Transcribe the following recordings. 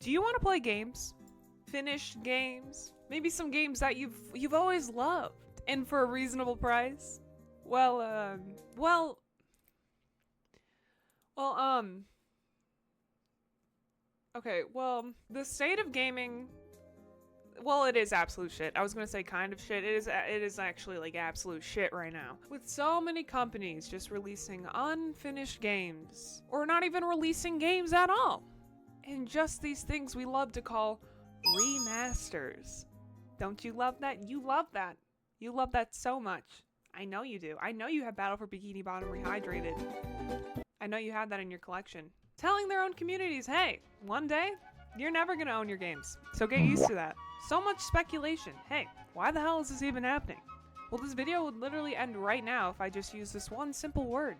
Do you want to play games? Finished games? Maybe some games that you've always loved and for a reasonable price? Okay, well, the state of gaming, well, it is absolute shit. I was gonna say kind of shit. It is actually like absolute shit right now. With so many companies just releasing unfinished games, or not even releasing games at all. And just these things we love to call remasters. Don't you love that? You love that. You love that so much. I know you do. I know you have Battle for Bikini Bottom Rehydrated. I know you have that in your collection. Telling their own communities, hey, one day, you're never gonna own your games. So get used to that. So much speculation. Hey, why the hell is this even happening? Well, this video would literally end right now if I just used this one simple word.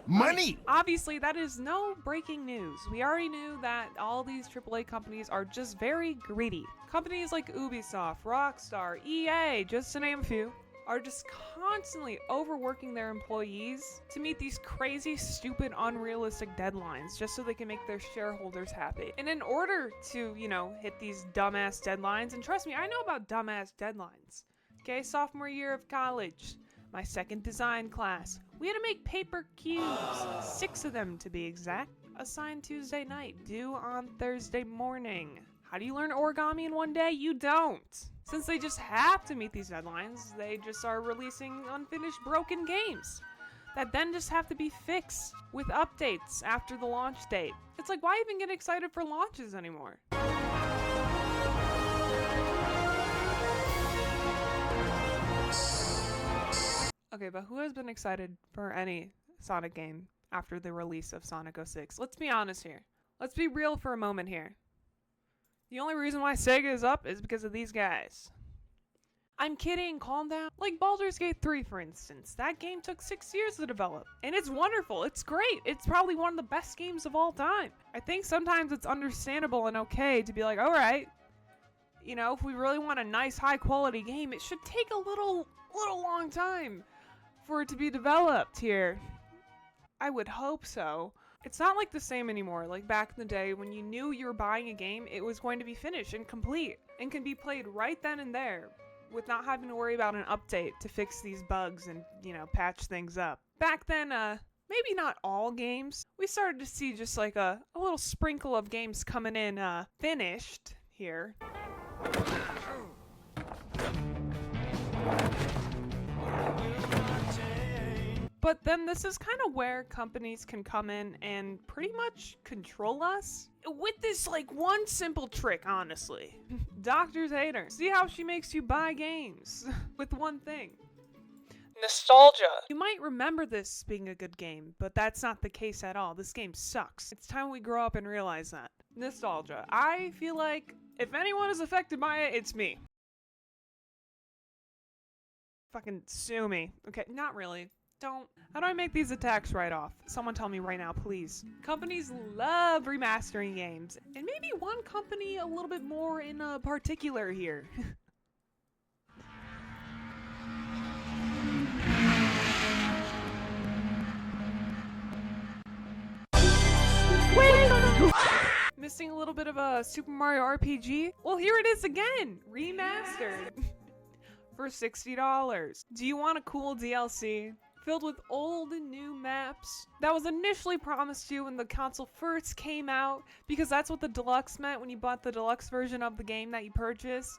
Money! Obviously, that is no breaking news. We already knew that all these AAA companies are just very greedy. Companies like Ubisoft, Rockstar, EA, just to name a few, are just constantly overworking their employees to meet these crazy, stupid, unrealistic deadlines just so they can make their shareholders happy. And in order to, hit these dumbass deadlines, and trust me, I know about dumbass deadlines. Okay, sophomore year of college, my second design class, we had to make paper cubes, 6 of them to be exact, assigned Tuesday night, due on Thursday morning. How do you learn origami in one day? You don't. Since they just have to meet these deadlines, they just are releasing unfinished broken games that then just have to be fixed with updates after the launch date. It's like, why even get excited for launches anymore? Okay, but who has been excited for any Sonic game after the release of Sonic 06? Let's be honest here. Let's be real for a moment here. The only reason why Sega is up is because of these guys. I'm kidding, calm down. Like Baldur's Gate 3, for instance. That game took 6 years to develop. And it's wonderful, it's great. It's probably one of the best games of all time. I think sometimes it's understandable and okay to be like, alright, if we really want a nice, high quality game, it should take a little long time for it to be developed here. I would hope so. It's not like the same anymore. Like back in the day when you knew you were buying a game, it was going to be finished and complete and can be played right then and there with not having to worry about an update to fix these bugs and, patch things up. Back then, maybe not all games. We started to see just like a little sprinkle of games coming in finished here. But then this is kind of where companies can come in and pretty much control us with this one simple trick, honestly. Doctor's hater. See how she makes you buy games with one thing. Nostalgia. You might remember this being a good game, but that's not the case at all. This game sucks. It's time we grow up and realize that. Nostalgia. I feel like if anyone is affected by it, it's me. Fucking sue me. Okay, not really. How do I make these attacks right off? Someone tell me right now, please. Companies love remastering games, and maybe one company a little bit more in particular here. Missing a little bit of a Super Mario RPG? Well, here it is again, remastered for $60. Do you want a cool DLC? Filled with old and new maps that was initially promised you when the console first came out, because that's what the deluxe meant when you bought the deluxe version of the game that you purchased.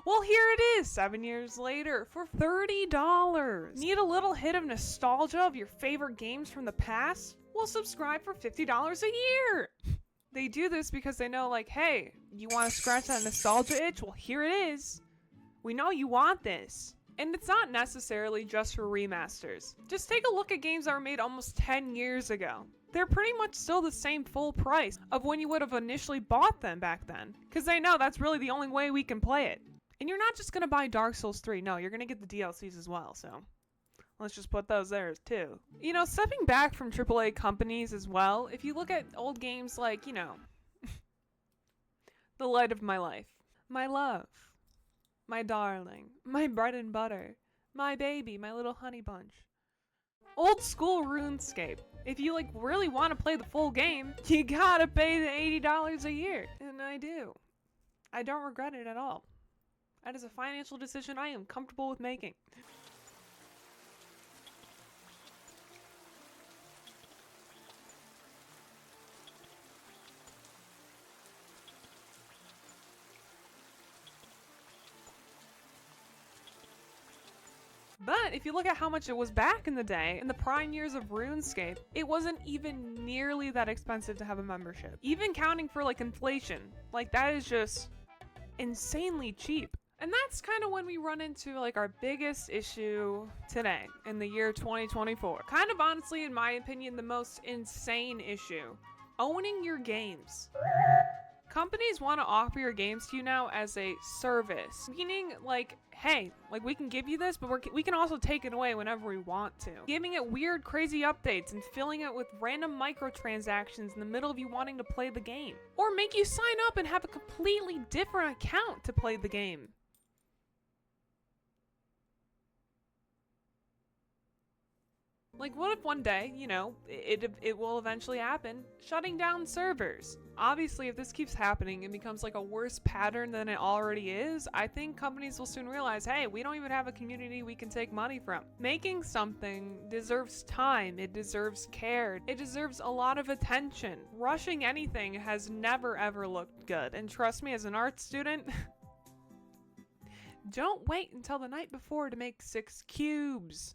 Well, here it is, 7 years later, for $30. Need a little hit of nostalgia of your favorite games from the past? Well, subscribe for $50 a year. They do this because they know, hey, you want to scratch that nostalgia itch? Well, here it is. We know you want this. And it's not necessarily just for remasters. Just take a look at games that were made almost 10 years ago. They're pretty much still the same full price of when you would have initially bought them back then. Because they know that's really the only way we can play it. And you're not just going to buy Dark Souls 3. No, you're going to get the DLCs as well, so let's just put those there too. Stepping back from AAA companies as well, if you look at old games like, The Light of My Life, My Love, My Darling, My Bread and Butter, My Baby, My Little Honey Bunch. Old school RuneScape. If you like really want to play the full game, you gotta pay the $80 a year. And I do. I don't regret it at all. That is a financial decision I am comfortable with making. But if you look at how much it was back in the day, in the prime years of RuneScape, it wasn't even nearly that expensive to have a membership. Even counting for like inflation, like that is just insanely cheap. And that's kind of when we run into like our biggest issue today in the year 2024. Kind of honestly, in my opinion, the most insane issue. Owning your games. Companies want to offer your games to you now as a service, meaning like, hey, like we can give you this, but we can also take it away whenever we want to. Giving it weird, crazy updates and filling it with random microtransactions in the middle of you wanting to play the game. Or make you sign up and have a completely different account to play the game. Like, what if one day, you know, it will eventually happen, shutting down servers? Obviously, if this keeps happening and becomes like a worse pattern than it already is, I think companies will soon realize, hey, we don't even have a community we can take money from. Making something deserves time, it deserves care, it deserves a lot of attention. Rushing anything has never ever looked good, and trust me, as an art student, don't wait until the night before to make 6 cubes.